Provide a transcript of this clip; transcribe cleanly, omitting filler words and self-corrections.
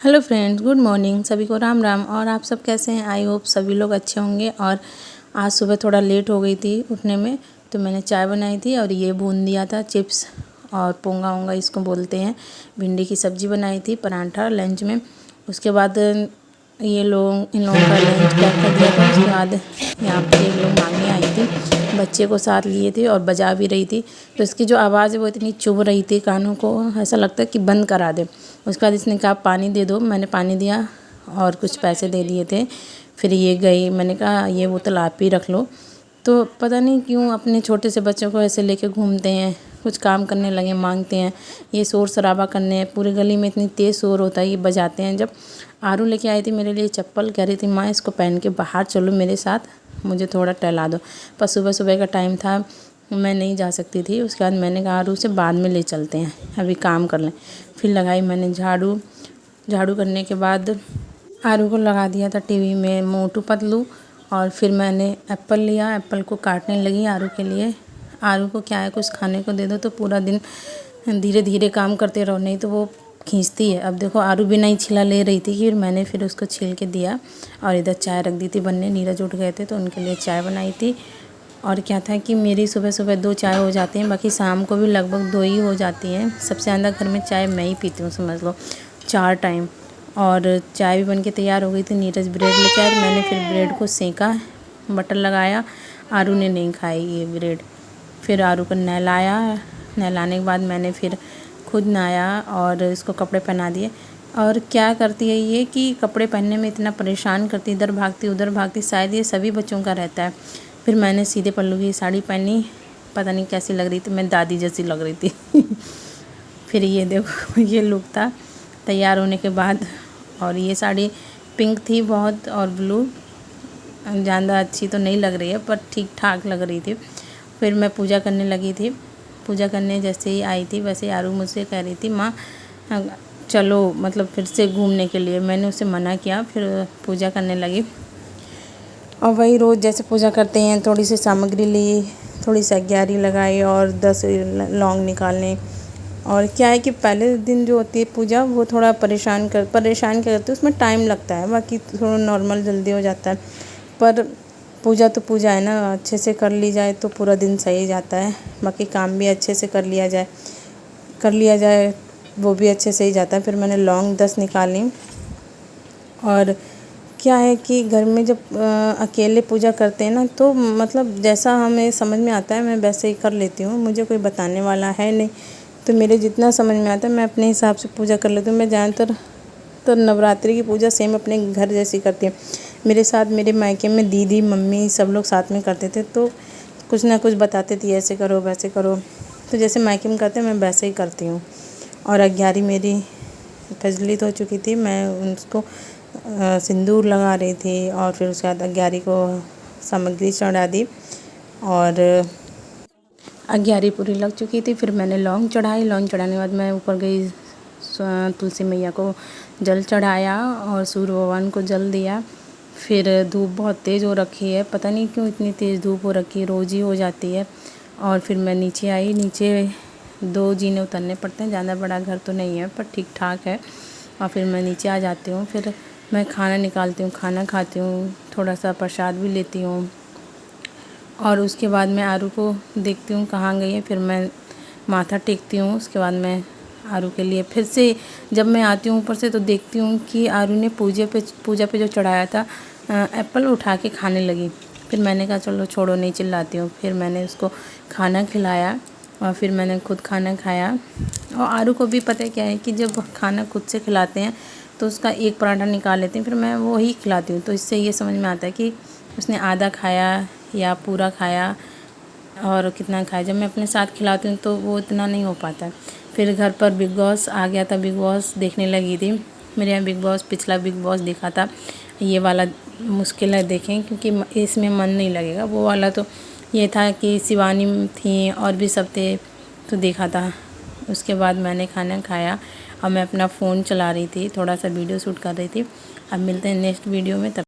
Hello friends, good morning. सभी को राम राम। और आप सब कैसे हैं? आई होप सभी लोग अच्छे होंगे। और आज सुबह थोड़ा लेट हो गई थी उठने में, तो मैंने चाय बनाई थी और ये भून दिया था चिप्स और पोंगा वोंगा इसको बोलते हैं। भिंडी की सब्ज़ी बनाई थी, पराठा लंच में। उसके बाद इन लोगों का लंच पैक कर दिया था। उसके बाद यहाँ पर एक लोग मांगने आई थी, बच्चे को साथ लिए थे और बजा भी रही थी। तो इसकी जो आवाज़ है वो इतनी चुभ रही थी कानों को, ऐसा लगता है कि बंद करा दे। उसके बाद इसने कहा पानी दे दो, मैंने पानी दिया और कुछ पैसे दे दिए थे। फिर ये गई, मैंने कहा ये बोतल आप ही रख लो। तो पता नहीं क्यों अपने छोटे से बच्चों को ऐसे लेके घूमते हैं, कुछ काम करने लगे मांगते हैं, ये शोर शराबा करने, पूरी गली में इतनी तेज़ शोर होता है, ये बजाते हैं। जब आरू लेके आई थी मेरे लिए चप्पल, कह रही थी माँ इसको पहन के बाहर चलो मेरे साथ, मुझे थोड़ा टहला दो। पर सुबह सुबह का टाइम था, मैं नहीं जा सकती थी। उसके बाद मैंने कहा आरू से बाद में ले चलते हैं, अभी काम कर लें। फिर लगाई मैंने झाड़ू करने के बाद आरू को लगा दिया था टीवी में मोटू पतलू। और फिर मैंने एप्पल लिया, एप्पल को काटने लगी आरू के लिए। आरू को क्या है, कुछ खाने को दे दो तो पूरा दिन धीरे धीरे काम करते रहो, नहीं तो वो खींचती है। अब देखो आरू बिना ही छिला ले रही थी, फिर उसको छील के दिया। और इधर चाय रख दी थी बनने, नीरज उठ गए थे तो उनके लिए चाय बनाई थी। और क्या था कि मेरी सुबह सुबह 2 चाय हो जाती हैं, बाकी शाम को भी लगभग 2 ही हो जाती हैं। सबसे ज़्यादा घर में चाय मैं ही पीती हूँ, समझ लो 4 टाइम। और चाय भी बन के तैयार हो गई थी। नीरज ब्रेड लेके आया, मैंने फिर ब्रेड को सेंका, बटर लगाया। आरू ने नहीं खाई ये ब्रेड। फिर आरू को नहलाया, नहलाने के बाद मैंने फिर खुद नहाया और इसको कपड़े पहना दिए। और क्या करती है ये कि कपड़े पहनने में इतना परेशान करती, इधर भागती उधर भागती, शायद ये सभी बच्चों का रहता है। फिर मैंने सीधे पल्लू की साड़ी पहनी, पता नहीं कैसी लग रही थी, मैं दादी जैसी लग रही थी। फिर ये देखो ये लुक था तैयार होने के बाद। और ये साड़ी पिंक थी बहुत और ब्लू, ज़्यादा अच्छी तो नहीं लग रही है पर ठीक ठाक लग रही थी। फिर मैं पूजा करने लगी थी। पूजा करने जैसे ही आई थी वैसे आरू मुझसे कह रही थी माँ चलो, मतलब फिर से घूमने के लिए। मैंने उसे मना किया, फिर पूजा करने लगी। और वही रोज़ जैसे पूजा करते हैं, थोड़ी सी सामग्री ली, थोड़ी सी अग्यारी लगाई और 10 लौंग निकालने। और क्या है कि पहले दिन जो होती है पूजा वो थोड़ा परेशान करते हैं, उसमें टाइम लगता है, बाकी थोड़ा नॉर्मल जल्दी हो जाता है। पर पूजा तो पूजा है ना, अच्छे से कर ली जाए तो पूरा दिन सही जाता है। बाकी काम भी अच्छे से कर लिया जाए वो भी अच्छे से ही जाता है। फिर मैंने लौंग 10 निकाली। और क्या है कि घर में जब अकेले पूजा करते हैं ना, तो मतलब जैसा हमें समझ में आता है मैं वैसे ही कर लेती हूँ, मुझे कोई बताने वाला है नहीं। तो मेरे जितना समझ में आता है मैं अपने हिसाब से पूजा कर लेती हूँ। मैं ज़्यादातर तो नवरात्रि की पूजा सेम अपने घर जैसी करती हूँ। मेरे साथ मेरे मायके में दीदी मम्मी सब लोग साथ में करते थे, तो कुछ ना कुछ बताते थे, ऐसे करो वैसे करो। तो जैसे मायके में करते हैं मैं वैसे ही करती हूँ। और अग्यारी मेरी प्रज्वलित हो चुकी थी, मैं उसको सिंदूर लगा रही थी। और फिर उसके बाद अग्यारी को सामग्री चढ़ा दी और अग्यारी पूरी लग चुकी थी। फिर मैंने लौंग चढ़ाई, लौंग चढ़ाने के बाद मैं ऊपर गई, तुलसी मैया को जल चढ़ाया और सूर्य भगवान को जल दिया। फिर धूप बहुत तेज़ हो रखी है, पता नहीं क्यों इतनी तेज़ धूप हो रखी है, रोज़ ही हो जाती है। और फिर मैं नीचे आई, नीचे 2 जीने उतरने पड़ते हैं, ज़्यादा बड़ा घर तो नहीं है पर ठीक ठाक है। और फिर मैं नीचे आ जाती हूँ, फिर मैं खाना निकालती हूँ, खाना खाती हूँ, थोड़ा सा प्रसाद भी लेती हूँ। और उसके बाद मैं आरू को देखती हूँ कहाँ गई है, फिर मैं माथा टेकती हूँ। उसके बाद मैं आरू के लिए फिर से जब मैं आती हूँ ऊपर से तो देखती हूँ कि आरू ने पूजा पे जो चढ़ाया था एप्पल उठा के खाने लगी। फिर मैंने कहा चलो छोड़ो, नहीं चिल्लाती हूँ। फिर मैंने उसको खाना खिलाया और फिर मैंने खुद खाना खाया। और आरू को भी पता है क्या है कि जब खाना खुद से खिलाते हैं तो उसका एक पराठा निकाल लेते हैं, फिर मैं वो ही खिलाती हूँ। तो इससे ये समझ में आता है कि उसने आधा खाया या पूरा खाया और कितना खाया। जब मैं अपने साथ खिलाती हूँ तो वो इतना नहीं हो पाता। फिर घर पर बिग बॉस आ गया था, बिग बॉस देखने लगी थी। मेरे यहाँ बिग बॉस पिछला बिग बॉस देखा था, ये वाला मुश्किल है देखें क्योंकि इसमें मन नहीं लगेगा। वो वाला तो ये था कि शिवानी थी और भी सब थे तो देखा था। उसके बाद मैंने खाना खाया और मैं अपना फ़ोन चला रही थी, थोड़ा सा वीडियो शूट कर रही थी। अब मिलते हैं नेक्स्ट वीडियो में, तब